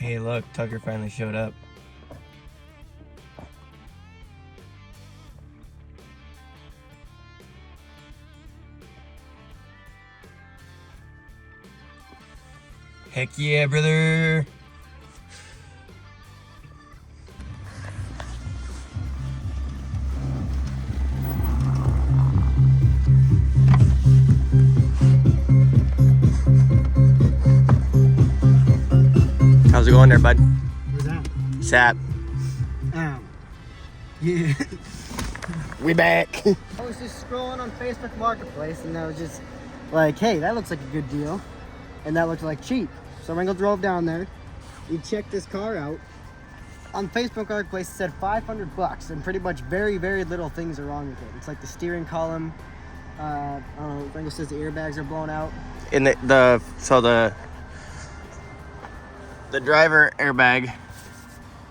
Hey, look, Tucker finally showed up. Heck yeah, brother! How's it going there, bud? Where's that? Sap. Yeah. We back. I was just scrolling on Facebook Marketplace and I was just like, hey, that looks like a good deal. And that looked like cheap. So Wrangell drove down there. We checked this car out. On Facebook Marketplace it said $500 and pretty much very, very little things are wrong with it. It's like the steering column. Wrangell says the airbags are blown out. In the driver airbag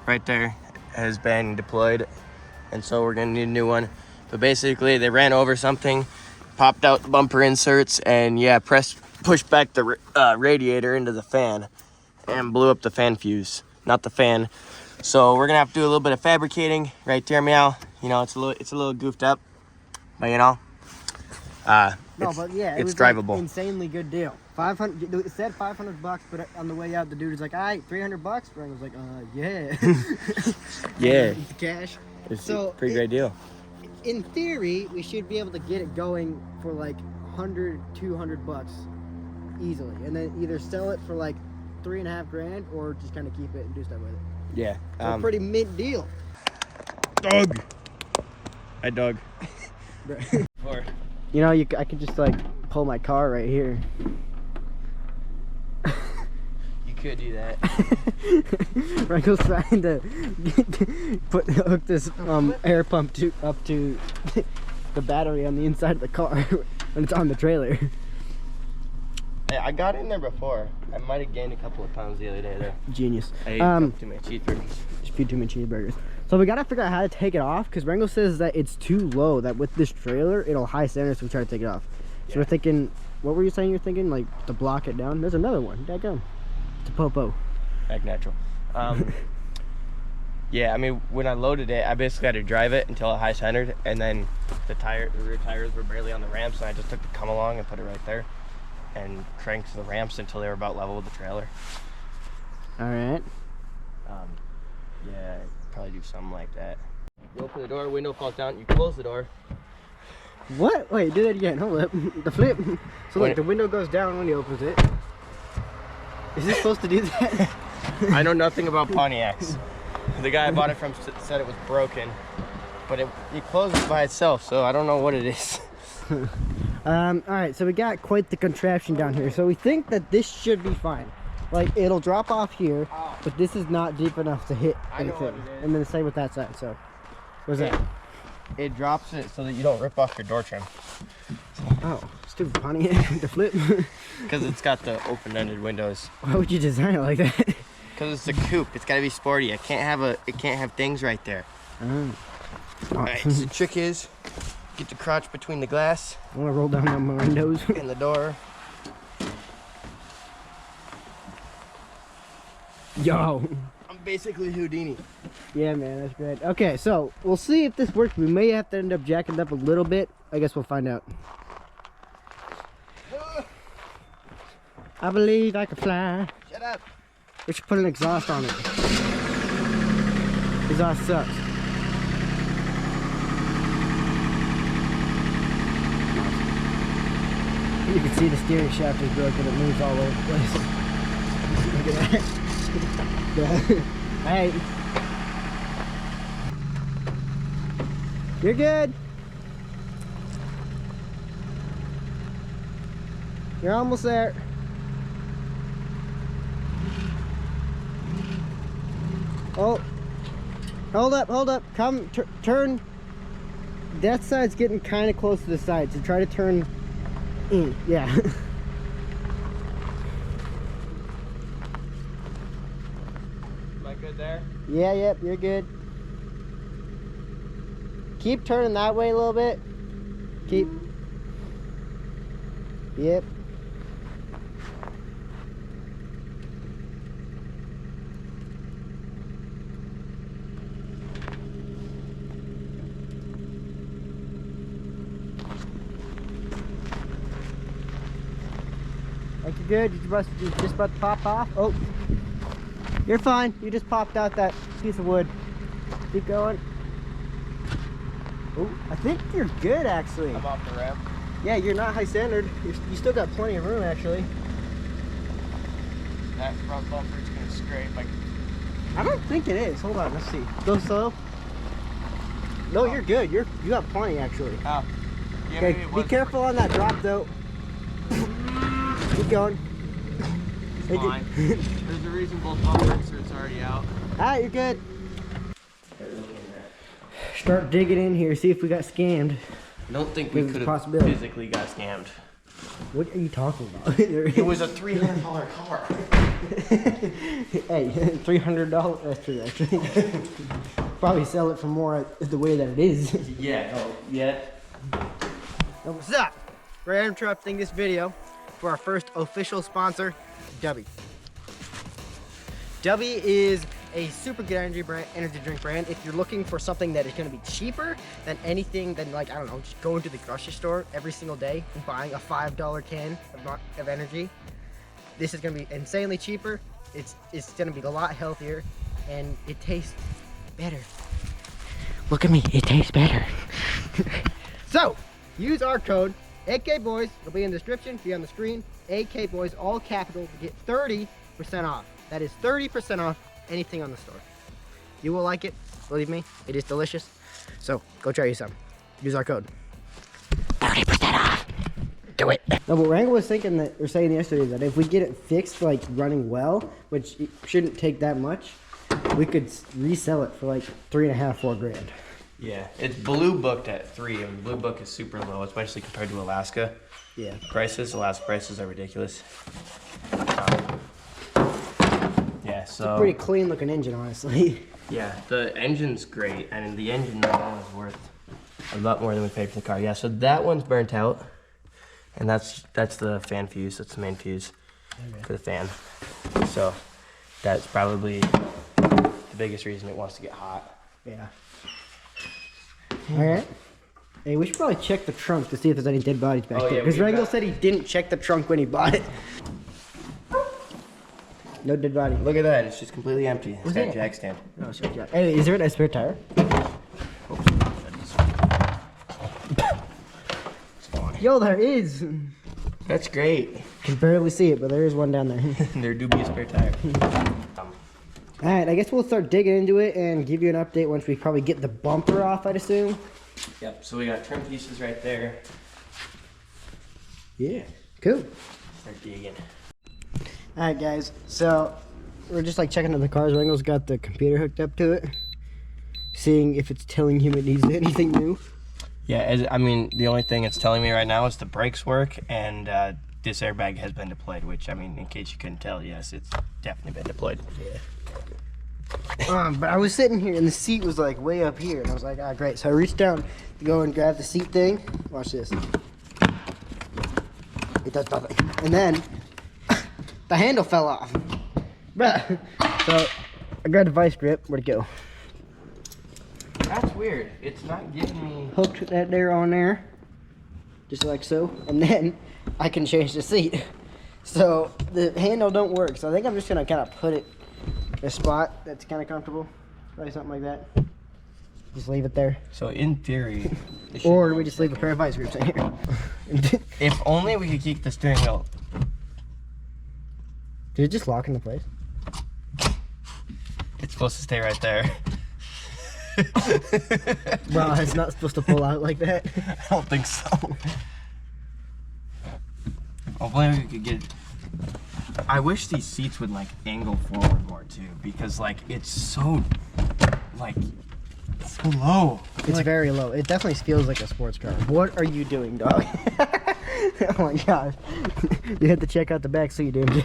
right there has been deployed, and so we're gonna need a new one. But basically they ran over something, popped out the bumper inserts, and yeah, pushed back the radiator into the fan and blew up the fan fuse, not the fan. So we're gonna have to do a little bit of fabricating right there, meow. You know, it's a little goofed up, but you know, It was drivable. Like insanely good deal. 500. It said $500, but on the way out, the dude was like, "All right, $300." Wrangell was like, "Yeah." Yeah. The cash. It's a pretty great deal. In theory, we should be able to get it going for like $100, $200 easily, and then either sell it for like $3.5 grand, or just kind of keep it and do stuff with it. Yeah. A pretty mint deal. Dog. Hi, dog. You know, I could just like pull my car right here. You could do that. Wrangell's trying to hook this air pump up to the battery on the inside of the car when it's on the trailer. Hey, I got in there before. I might have gained a couple of pounds the other day there. Genius. I ate too many cheeseburgers. Just feed too many cheeseburgers. So we gotta figure out how to take it off, because Wrangell says that it's too low, that with this trailer it'll high center, so we try to take it off. So we're thinking, what were you saying you're thinking? Like to block it down? There's another one. Daggum. It's a popo. Act natural. Yeah, I mean, when I loaded it, I basically had to drive it until it high centered, and then the rear tires were barely on the ramps, and I just took the come along and put it right there and cranked the ramps until they were about level with the trailer. All right. Yeah, probably do something like that. You open the door, window falls down, you close the door. What? Wait, do that again. Hold up. The flip. So like the window goes down when he opens it. Is this supposed to do that? I know nothing about Pontiacs. The guy I bought it from said it was broken, but it closes by itself, so I don't know what it is. All right, so we got quite the contraption down here. So we think that this should be fine. Like, it'll drop off here, but this is not deep enough to hit anything. And then the same with that side. So what's that? It drops it so that you don't rip off your door trim. Oh, stupid Pontiac. The flip. Because it's got the open-ended windows. Why would you design it like that? Because it's a coupe. It's got to be sporty. It can't have things right there. Oh. All right. So the trick is get the crotch between the glass. I want to roll down my windows. And the door. Yo. I'm basically Houdini. Yeah, man, that's great. Okay, so we'll see if this works. We may have to end up jacking it up a little bit. I guess we'll find out. I believe I can fly. Shut up. We should put an exhaust on it. Exhaust sucks. You can see the steering shaft is broken. It moves all over the place. Look at that. Hey. You're good. You're almost there. Oh, hold up. Come, turn. That side's getting kind of close to the side, so try to turn in. Yeah. Am I good there? Yeah, yep, you're good. Keep turning that way a little bit. Keep. Yep. good? Did you just about to pop off? Oh, you're fine. You just popped out that piece of wood. Keep going. Oh, I think you're good actually. I'm off the ramp. Yeah, you're not high standard. You still got plenty of room actually. That front bumper's gonna scrape. Like, I don't think it is. Hold on, let's see. Go slow. No, you're good. You got plenty actually. oh. Yeah, Okay, maybe it be was careful on that drop though. Keep going. It's fine. There's a reason both bumper inserts are already out. Alright, you're good. Start digging in here, see if we got scammed. I don't think we There's a could have possibility. physically got scammed. What are you talking about? It was a $300 car. Hey, $300. That's true, actually. Probably sell it for more the way that it is. Yeah. Oh, yeah. What's up? We're interrupting this video for our first official sponsor, Dubby. Dubby is a super good energy drink brand. If you're looking for something that is going to be cheaper than anything than, like, I don't know, just going to the grocery store every single day and buying a $5 can of energy, this is going to be insanely cheaper. It's going to be a lot healthier, and it tastes better. Look at me, it tastes better. So, use our code AKBOYS. It'll be in the description, be on the screen. AKBOYS, all capital, to get 30% off. That is 30% off anything on the store. You will like it, believe me, it is delicious. So go try you some. Use our code. 30% off. Do it. No, but Wrangell was thinking that, or saying yesterday, that if we get it fixed, like running well, which it shouldn't take that much, we could resell it for like $3.5, $4 grand. Yeah, it's blue booked at 3, and blue book is super low, especially compared to Alaska. Yeah. Prices, Alaska prices are ridiculous. Yeah, so Pretty clean looking engine, honestly. yeah, the engine's great, and the engine alone is worth a lot more than we paid for the car. Yeah, so that one's burnt out, and that's the fan fuse. That's the main fuse for the fan. So that's probably the biggest reason it wants to get hot. Yeah. All right. Hey, we should probably check the trunk to see if there's any dead bodies back Oh, there. yeah, Because we Wrangell got- said he didn't check the trunk when he bought it. No dead body. Look at that, it's just completely empty. It's What's got a that? jack stand. Oh, shit, yeah. Hey, is there a spare tire? Yo, there is. That's great. Can barely see it, but there is one down there. There do be a spare tire. All right, I guess we'll start digging into it and give you an update once we probably get the bumper off, I'd assume. Yep, so we got trim pieces right there. Yeah, cool. Start digging. All right, guys, so we're just like checking out the cars. Wrangell's got the computer hooked up to it, seeing if it's telling him it needs anything new. Yeah, I mean, the only thing it's telling me right now is the brakes work, and this airbag has been deployed, which, I mean, in case you couldn't tell, yes, it's definitely been deployed. Yeah. But I was sitting here and the seat was like way up here, and I was like, ah, great. So I reached down to go and grab the seat thing. Watch this. It does nothing. And then the handle fell off. Bruh. So I grabbed the vice grip. Where'd it go? That's weird. It's not giving me... Hooked that there on there, just like so, and then I can change the seat. So the handle don't work, so I think I'm just gonna kind of put it in a spot that's kind of comfortable, probably something like that. Just leave it there. So in theory... Or we just leave a pair of vice grips in here. If only we could keep the steering wheel... Did it just lock into place? It's supposed to stay right there. Bro, it's not supposed to pull out like that. I don't think so. Hopefully we could get... I wish these seats would, like, angle forward more, too, because, like, it's so, like, so low. It's like, very low. It definitely feels like a sports car. What are you doing, dog? Oh my gosh. You had to check out the back seat, didn't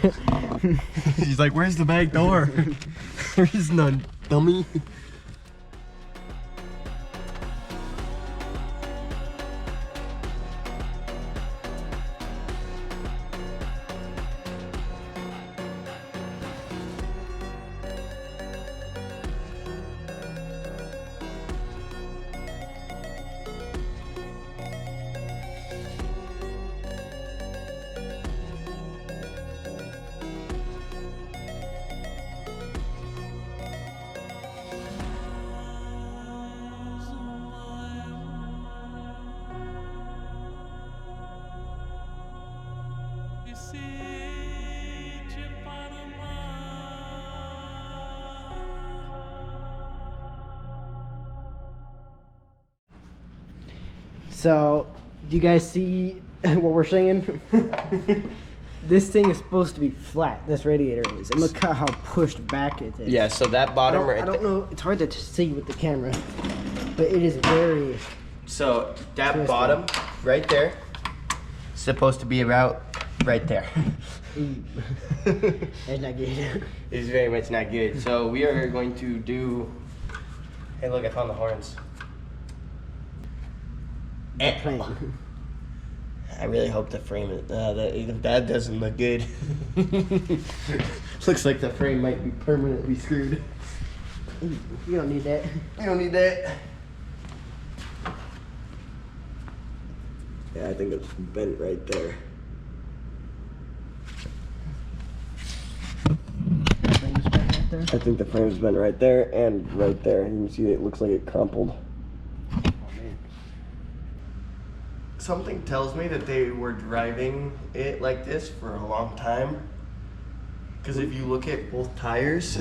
you? He's like, where's the back door? There is none, dummy. So, do you guys see what we're saying? This thing is supposed to be flat. This radiator is, and look how pushed back it is. Yeah, so that bottom I don't know. It's hard to see with the camera, but it is very. So that bottom right there is supposed to be about right there. That's not good. It's very much not good. So we are going to do. Hey, look! I found the horns. I really hope the frame that doesn't look good. Looks like the frame might be permanently screwed. You don't need that. You don't need that. Yeah, I think it's bent right there. I think the frame's bent right there and right there. You can see it looks like it crumpled. Something tells me that they were driving it like this for a long time. Because if you look at both tires,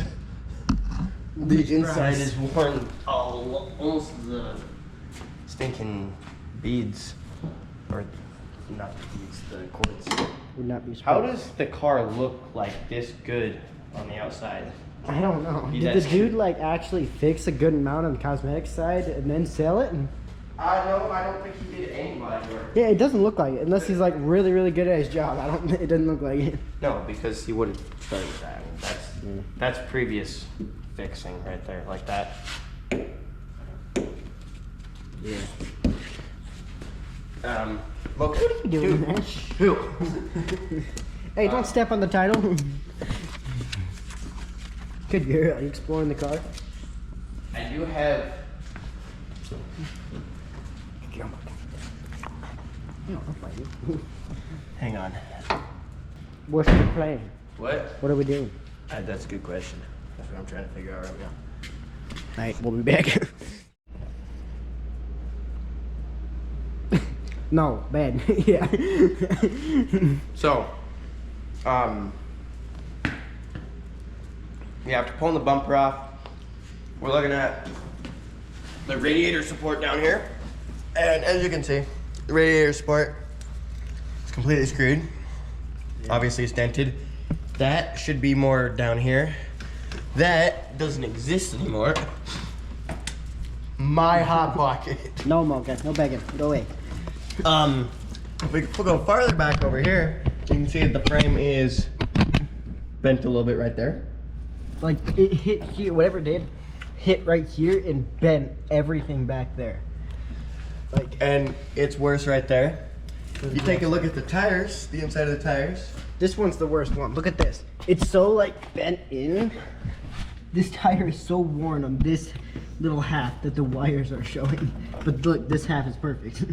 the inside is worn almost the stinking beads. Or not the beads, the cords. Would not be How does the car look like this good on the outside? I don't know. Did Did the dude like actually fix a good amount on the cosmetic side and then sell it? No, I don't think he did any body work. Yeah, it doesn't look like it unless he's like really, really good at his job. It doesn't look like it. No, because he wouldn't start with that. That's previous fixing right there, like that. Yeah. Okay. What are you doing, man? Who? Hey, don't step on the title. Good girl. Are you exploring the car? I do have. Hang on. What's the plan? What? What are we doing? That's a good question. That's what I'm trying to figure out right now. Alright, we'll be back. No, bad. Yeah. So, yeah, after pulling the bumper off, we're looking at the radiator support down here. And as you can see, the radiator support is completely screwed. Yeah. Obviously it's dented. That should be more down here. That doesn't exist anymore. My hot pocket. No, Mocha. No begging. Go away. If we go farther back over here, you can see that the frame is bent a little bit right there. Like, it hit here, whatever it did, hit right here and bent everything back there. Like, and it's worse right there. You take a look at the tires, the inside of the tires. This one's the worst one. Look at this. It's so, like, bent in. This tire is so worn on this little half that the wires are showing. But look, this half is perfect.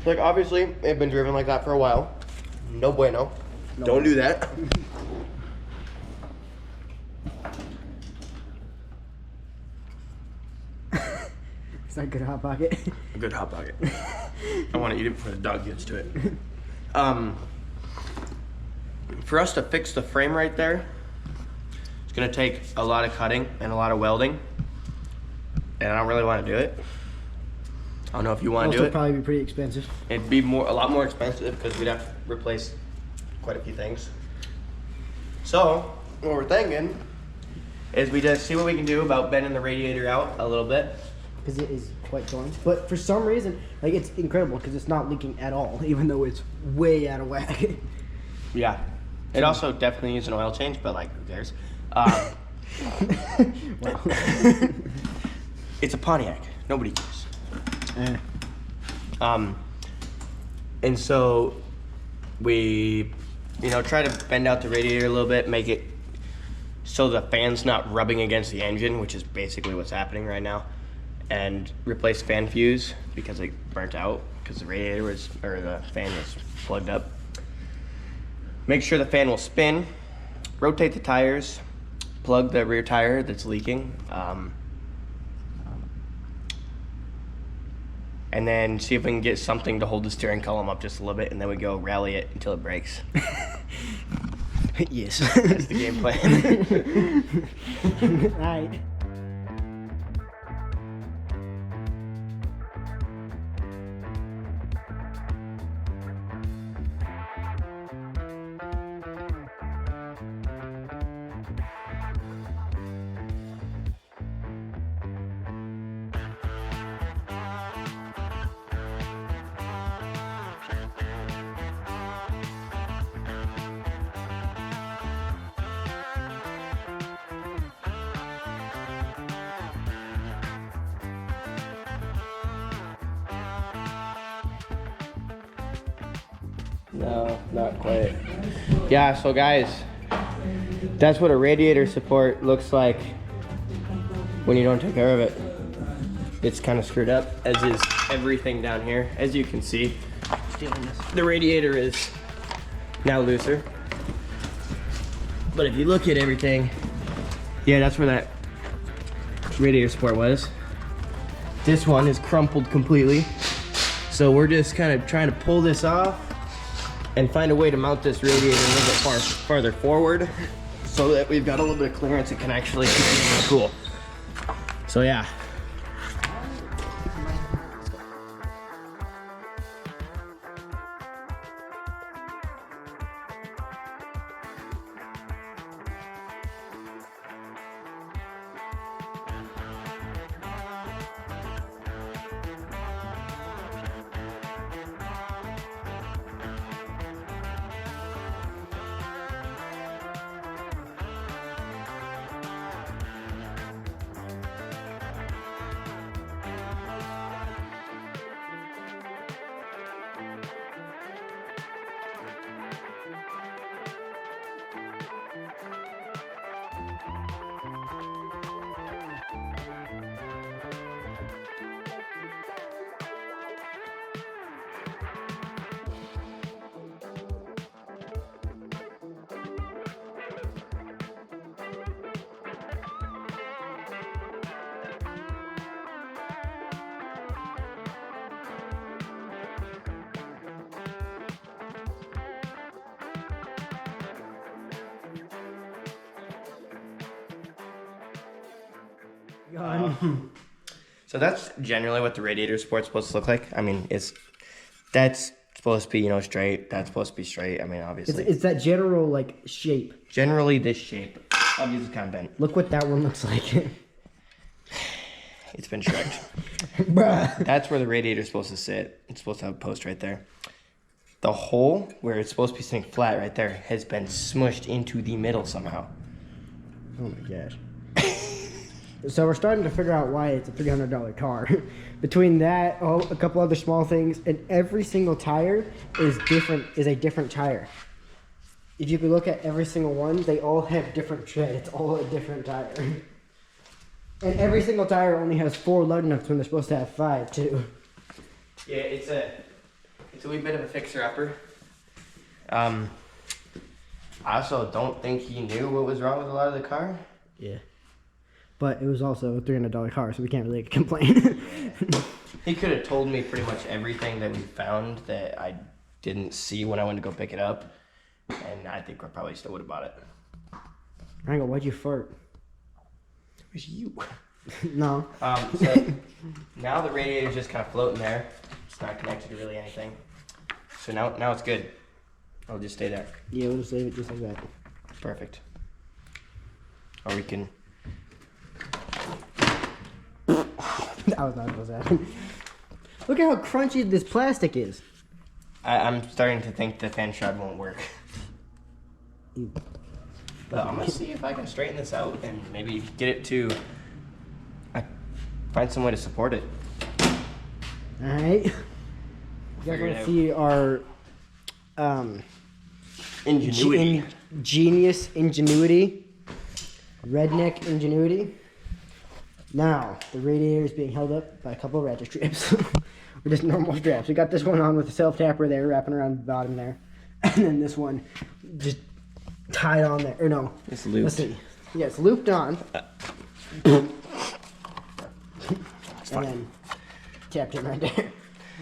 Like, obviously, they've been driven like that for a while. No bueno. No. Don't do that. Is that a good hot pocket? A good hot pocket. I want to eat it before the dog gets to it. For us to fix the frame right there, it's going to take a lot of cutting and a lot of welding. And I don't really want to do it. I don't know if you want to do it. It'll probably be pretty expensive. It'd be a lot more expensive because we'd have to replace quite a few things. So, what we're thinking is we just see what we can do about bending the radiator out a little bit. Because it is quite torn. But for some reason, like, it's incredible because it's not leaking at all, even though it's way out of whack. Yeah. It also definitely needs an oil change, but like, who cares? It's a Pontiac. Nobody cares. And so we, try to bend out the radiator a little bit, make it so the fan's not rubbing against the engine, which is basically what's happening right now, and replace fan fuse because it burnt out because the the fan was plugged up. Make sure the fan will spin, rotate the tires, plug the rear tire that's leaking, and then see if we can get something to hold the steering column up just a little bit, and then we go rally it until it breaks. Yes. That's the game plan. Right. No, not quite. Yeah, so guys, that's what a radiator support looks like when you don't take care of it. It's kind of screwed up, as is everything down here. As you can see, the radiator is now looser. But if you look at everything, yeah, that's where that radiator support was. This one is crumpled completely. So we're just kind of trying to pull this off and find a way to mount this radiator a little bit farther forward so that we've got a little bit of clearance and can actually keep it cool. So yeah. So that's generally what the radiator support's supposed to look like. I mean, that's supposed to be, you know, straight. That's supposed to be straight. I mean, obviously. It's that general, like, shape. Generally this shape. Obviously kind of bent. Look what that one looks like. It's been shreked. Bruh. That's where the radiator's supposed to sit. It's supposed to have a post right there. The hole where it's supposed to be sitting flat right there has been smushed into the middle somehow. Oh my gosh. So we're starting to figure out why it's a $300 car. Between that, a couple other small things, and every single tire is a different tire. If you could look at every single one, they all have different tread. It's all a different tire. And every single tire only has 4 lug nuts when they're supposed to have 5 too. Yeah, it's a wee bit of a fixer-upper. I also don't think he knew what was wrong with a lot of the car. Yeah. But it was also a $300 car, so we can't really complain. He could have told me pretty much everything that we found that I didn't see when I went to go pick it up. And I think I probably still would have bought it. Wrangell, why'd you fart? It was you. No. So now the radiator's just kind of floating there. It's not connected to really anything. So now it's good. I'll just stay there. Yeah, we'll just leave it just like that. Perfect. Or we can... That was not supposed to happen. Look at how crunchy this plastic is. I'm starting to think the fan shroud won't work. But I'm going to see if I can straighten this out and maybe get it to... find some way to support it. Alright. You guys want to see our... Ingenuity. Genius ingenuity. Redneck ingenuity. Now, the radiator is being held up by a couple of ratchet strips. Or just normal straps. We got this one on with a self-tapper there, wrapping around the bottom there. And then this one just tied on there. Or no. It's looped. Let's see. Yeah, it's looped on. It's And fine. then tapped in right there.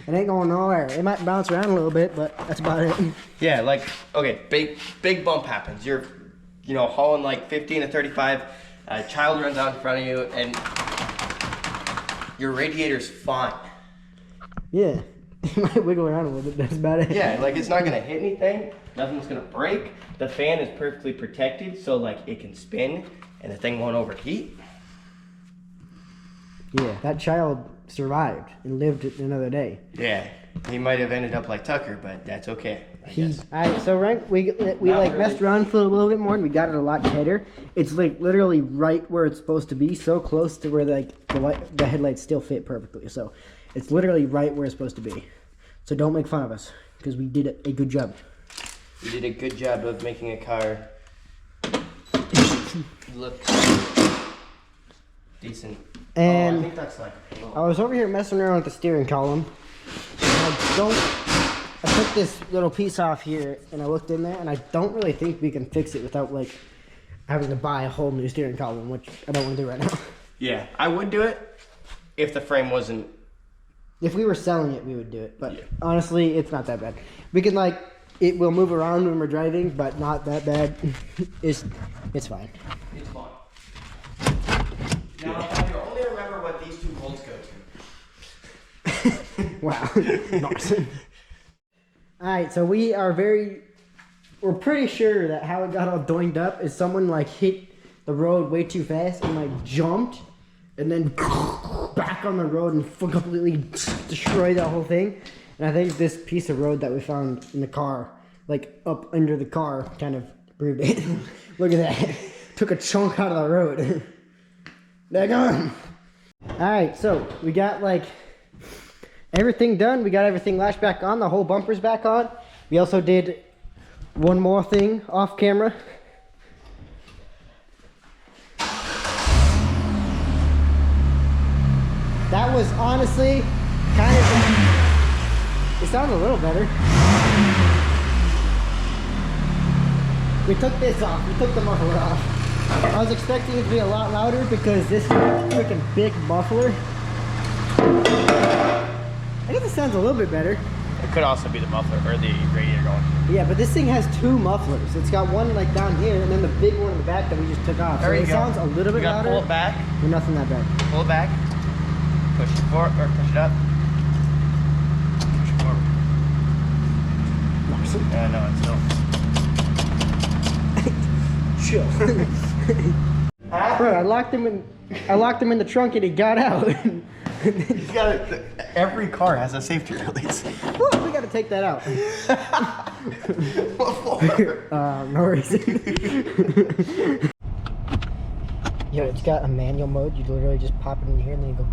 It ain't going nowhere. It might bounce around a little bit, but that's about it. Yeah, like, okay, big bump happens. You're, hauling like 15 to 35. A child runs out in front of you, and your radiator's fine. Yeah. It might wiggle around a little bit, that's about it. Yeah, like it's not gonna hit anything. Nothing's gonna break. The fan is perfectly protected, so like it can spin, and the thing won't overheat. Yeah, that child survived and lived another day. Yeah, he might have ended up like Tucker, but that's okay. Alright, so we messed around for a little bit more and we got it a lot tighter. It's like literally right where it's supposed to be, so close to where the headlights still fit perfectly. So it's literally right where it's supposed to be. So don't make fun of us. because we did a good job. We did a good job of making a car look decent. And I think that's like. I was over here messing around with the steering column. And I took this little piece off here and I looked in there, and I don't really think we can fix it without like having to buy a whole new steering column, which I don't want to do right now. Yeah, I would do it if the frame wasn't. If we were selling it, we would do it. But yeah, honestly, it's not that bad. We can like, it will move around when we're driving, but not that bad. It's fine. It's fine. Now, if I could only remember what these 2 bolts go to. Wow. Nice. Alright, so we're pretty sure that how it got all doinged up is someone like hit the road way too fast and like jumped and then back on the road and completely destroyed the whole thing. And I think this piece of road that we found in the car, like up under the car, kind of proved it. Look at that. Took a chunk out of the road. Daggone. Alright, so we got like everything done. We got everything lashed back on. The whole bumper's back on. We also did one more thing off camera. That was honestly kind of, it sounded a little better. We took this off, we took the muffler off. I was expecting it to be a lot louder because this is a freaking big muffler. I guess it sounds a little bit better. It could also be the muffler or the radiator going. Yeah, but this thing has 2 mufflers. It's got one like down here and then the big one in the back that we just took off. There so you it go. Sounds a little bit louder. Pull it back. But nothing that bad. Pull it back. Push it forward or push it up. Push it forward. Yeah, no, it's still. Chill. Bro, I locked him in the trunk and he got out. He's got it. Every car has a safety release. Woo, we gotta take that out. What for? No reason. Yo, it's got a manual mode. You literally just pop it in here and then you go.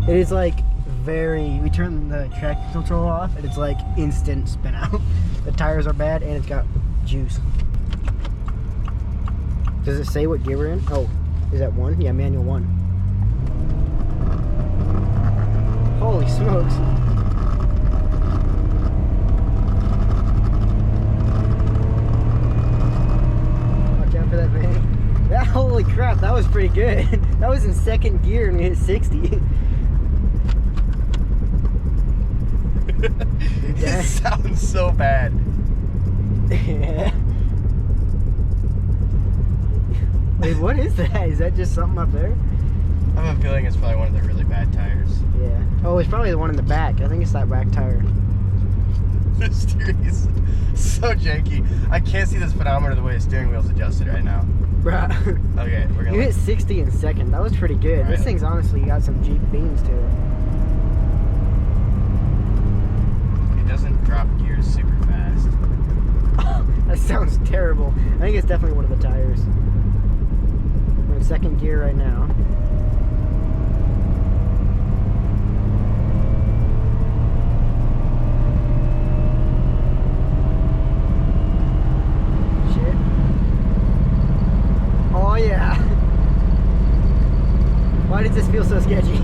It is like we turn the traction control off and it's like instant spin out. The tires are bad and it's got juice. Does it say what gear we're in? Oh, is that 1? Yeah, manual 1. Holy smokes. Watch out for that van. Holy crap, that was pretty good. That was in 2nd gear and we hit 60. It sounds so bad. Yeah. Wait, what is that? Is that just something up there? I have a feeling it's probably one of the really bad tires. Yeah. Oh, it's probably the one in the back. I think it's that back tire. The steering is so janky. I can't see the speedometer the way the steering wheel's adjusted right now. Bruh. Okay, we're gonna. You hit 60 in 2nd. That was pretty good. Right. This thing's honestly got some Jeep beans to it. It doesn't drop gears super fast. That sounds terrible. I think it's definitely one of the tires. We're in 2nd gear right now. Shit. Oh yeah. Why does this feel so sketchy?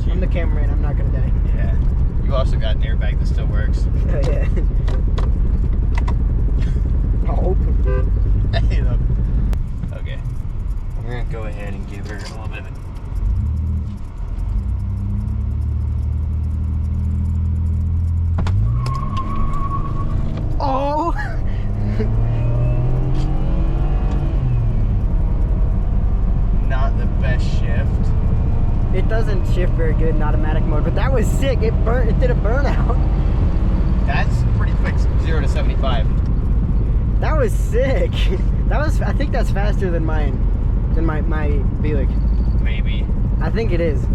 I'm the cameraman, I'm not gonna die. Yeah. You also got an airbag that still works. Oh yeah. Oh. Hey, look. Okay. We're gonna go ahead and give her a little bit of it. Oh! Not the best shift. It doesn't shift very good in automatic mode, but that was sick. It did a burnout. That's pretty quick, 0 to 75. That was sick. I think that's faster than mine, than my Buick. Maybe. I think it is.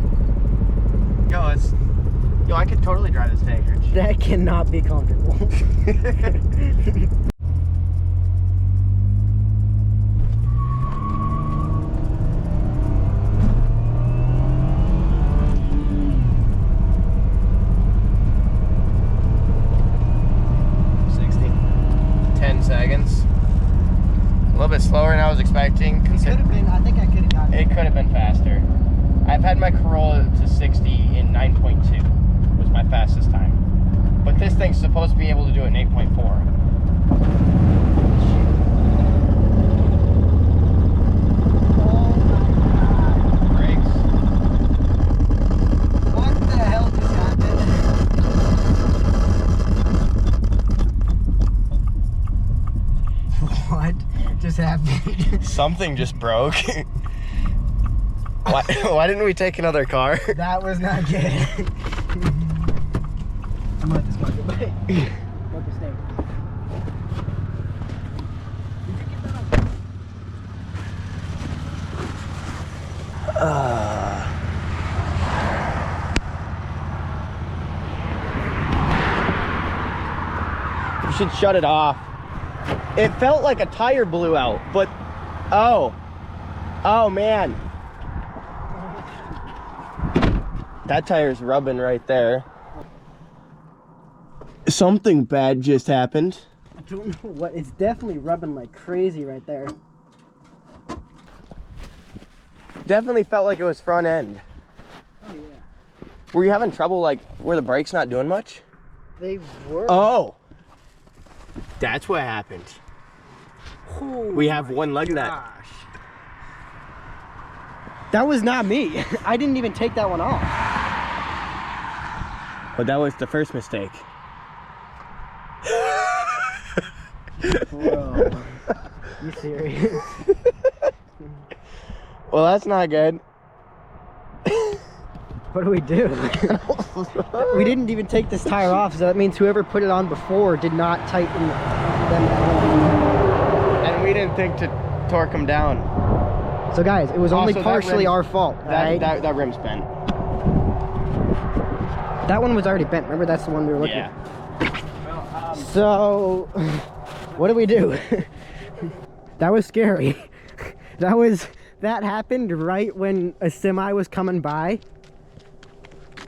Yo, I could totally drive this Anchorage. That cannot be comfortable. seconds. A little bit slower than I was expecting. Could have been. I think I could have gotten It could have been faster. I've had my Corolla to 60 in 9.2. Was my fastest time. But this thing's supposed to be able to do it in 8.4. Just happened. Something just broke. Why didn't we take another car? That was not good. I'm gonna let this go goodbye. What the snake? Did you get that on? You should shut it off. It felt like a tire blew out, but oh man, that tire's rubbing right there. Something bad just happened. I don't know what. It's definitely rubbing like crazy right there. Definitely felt like it was front end. Oh yeah. Were you having trouble like where the brake's not doing much? They were. Oh, that's what happened. Oh, we have one lug nut. That was not me. I didn't even take that one off. But that was the first mistake. Bro, you serious? Well, that's not good. What do we do? We didn't even take this tire off, so that means whoever put it on before did not tighten them at all. And we didn't think to torque them down. So guys, it was only partially our fault, right? That rim's bent. That one was already bent. Remember, that's the one we were looking at. Well, so, what do we do? That was scary. That happened right when a semi was coming by.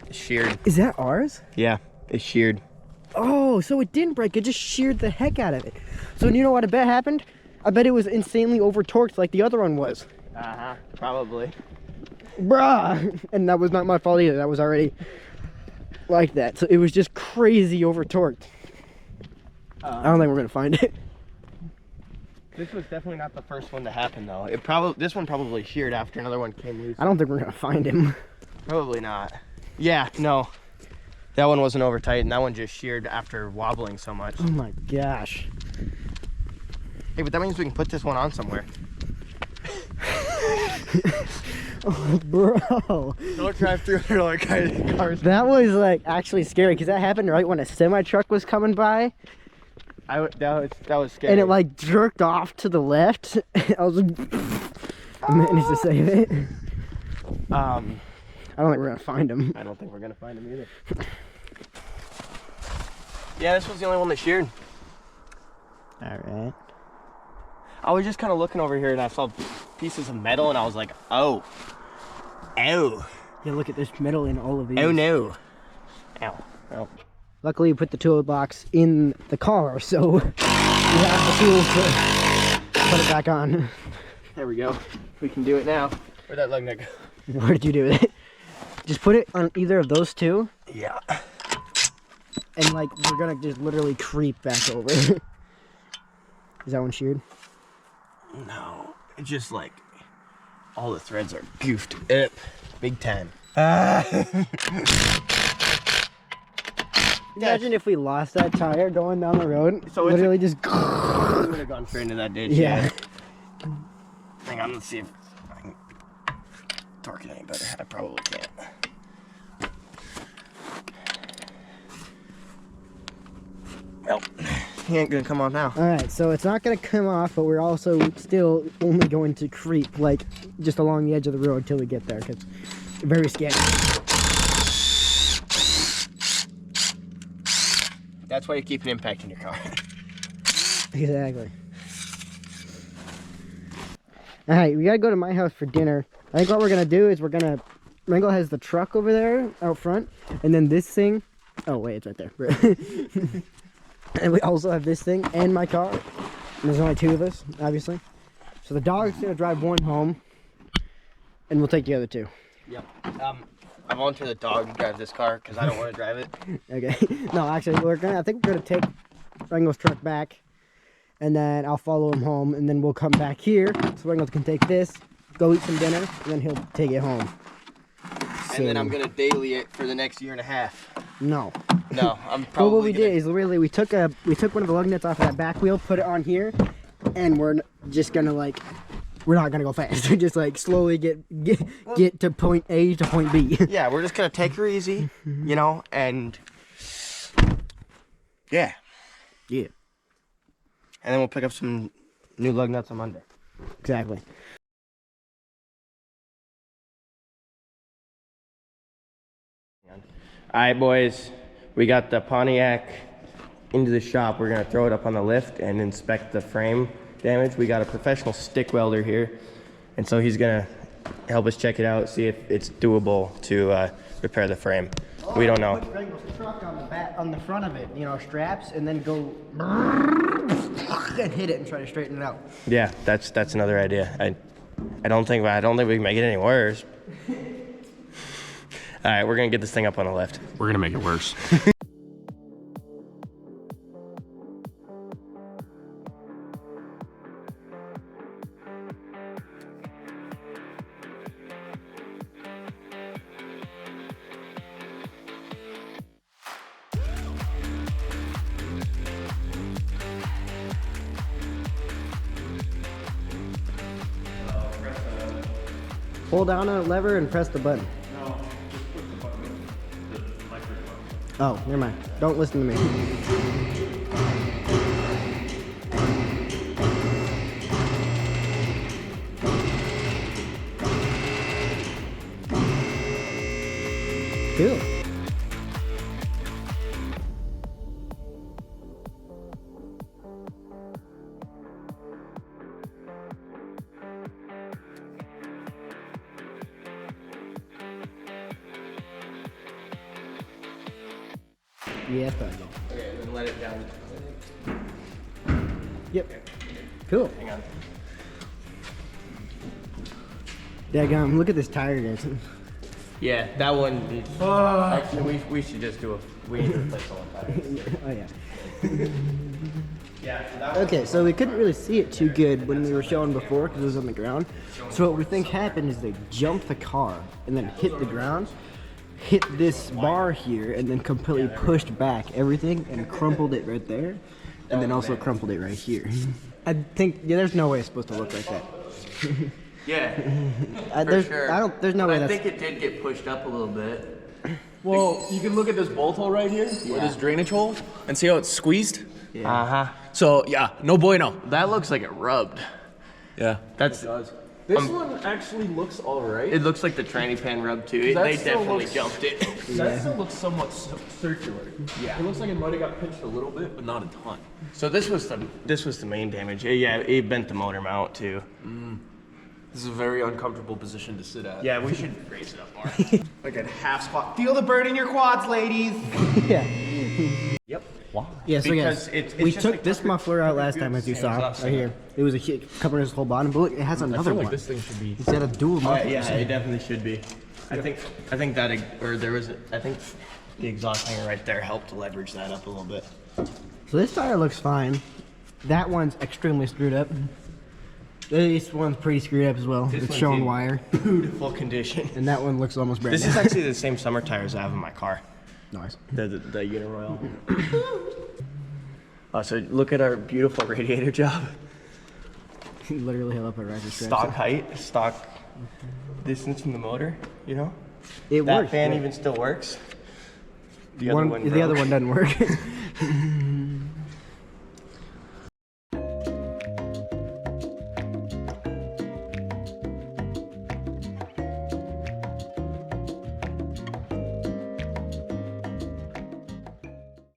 It's sheared. Is that ours? Yeah, it's sheared. Oh, so it didn't break. It just sheared the heck out of it. So you know what I bet happened? I bet it was insanely over torqued like the other one was. Probably. Bruh. And that was not my fault either. That was already like that. So it was just crazy over torqued. I don't think we're gonna find it. This was definitely not the first one to happen though. This one probably sheared after another one came loose. I don't think we're gonna find him. Probably not. Yeah, no. That one wasn't over tight, and that one just sheared after wobbling so much. Oh my gosh. Hey, but that means we can put this one on somewhere. Oh, bro. Don't drive through here like cars. That was like actually scary because that happened right when a semi truck was coming by. That was scary. And it like jerked off to the left. I was like, managed to save it. I don't think we're gonna find him. I don't think we're gonna find him either. Yeah, this was the only one that sheared. All right. I was just kind of looking over here and I saw pieces of metal and I was like, oh. Ow. Yeah, look at this metal in all of these. Oh no. Ow. Oh. Luckily, you put the toolbox in the car, so you have the tools to put it back on. There we go. We can do it now. Where'd that lug nut go? What did you do with it? Just put it on either of those two. Yeah. And like, we're gonna just literally creep back over. Is that one sheared? No. It's just like, all the threads are goofed up. Big time. Imagine if we lost that tire going down the road. So literally just would have gone straight into that ditch. Yeah. Hang on, let's see if I can torque it any better. I probably can't. Well, he ain't gonna come off now. Alright, so it's not gonna come off, but we're also still only going to creep like just along the edge of the road till we get there, because it's very scary. That's why you keep an impact in your car. Exactly. Alright, we gotta go to my house for dinner. I think what we're gonna do is Wrangell has the truck over there out front, and then this thing. Oh wait, it's right there. And we also have this thing and my car. There's only 2 of us, obviously. So the dog's gonna drive one home, and we'll take the other 2. Yep. I volunteer the dog to drive this car because I don't want to drive it. Okay. No, actually, I think we're gonna take Wrangell's truck back, and then I'll follow him home, and then we'll come back here. So Wrangell can take this, go eat some dinner, and then he'll take it home. And then I'm gonna daily it for the next 1.5 years. No. No, I'm Well, probably. what we did is really we took one of the lug nuts off of that back wheel, put it on here, and we're just gonna we're not gonna go fast. We're just slowly get to point A to point B. Yeah, we're just gonna take her easy, you know, and yeah. Yeah. And then we'll pick up some new lug nuts on Monday. Exactly. All right, boys, we got the Pontiac into the shop. We're gonna throw it up on the lift and inspect the frame damage. We got a professional stick welder here, and so he's gonna help us check it out, see if it's doable to repair the frame. We don't know. Put Wrangell's truck on the front of it, straps, and then go and hit it and try to straighten it out. Yeah, that's another idea. I don't think we can make it any worse. All right, we're gonna get this thing up on the lift. We're gonna make it worse. Hold down a lever and press the button. No, just push the button. The microphone. Oh, never mind. Don't listen to me. Cool. Yeah, fine. Okay, and then let it down. Yep. Cool. Hang on. Daggum, look at this tire, guys. Yeah, that one. Actually, we should just we need to replace all the tires. Oh, yeah. Yeah. So that one- Okay, so we couldn't really see it too good when we were showing before because it was on the ground. So what we think happened is they jumped the car and then hit the ground, hit this bar here, and then completely pushed back everything and crumpled it right there, and then also crumpled it right here. I think there's no way it's supposed to look like that. Yeah. There's, sure. There's no way I that's. think it did get pushed up a little bit. Well, you can look at this bolt hole right here, or this drainage hole, and see how it's squeezed. Uh huh. So yeah, no bueno. That looks like it rubbed. Yeah, That's. this one actually looks all right. It looks like the tranny pan rub too. That They still definitely looks- jumped it. That still looks somewhat circular. Yeah. It looks like it might have got pinched a little bit, but not a ton. So this was the main damage. Yeah, it bent the motor mount too. This is a very uncomfortable position to sit at. Yeah, we should raise it up more. Like a half squat. Feel the burn in your quads, ladies. Yeah. Yep. Yeah, so Because guys, it's we just took like this muffler out last time, as you saw, right here. It was covering his whole bottom, but look, it has I another feel one. like this thing should be. Instead of dual mufflers. Yeah, it definitely should be. I think that I think the exhaust hanger right there helped to leverage that up a little bit. So this tire looks fine. That one's extremely screwed up. This one's pretty screwed up as well. This It's one's showing in wire. Beautiful condition. And that one looks almost brand This new. is actually the same summer tires I have in my car. Nice. The Uniroyal. Oh, so look at our beautiful radiator job. Literally held up a riser strap. Stock height, stock distance from the motor, you know? It That works. fan yeah. even still works. The The other one doesn't work.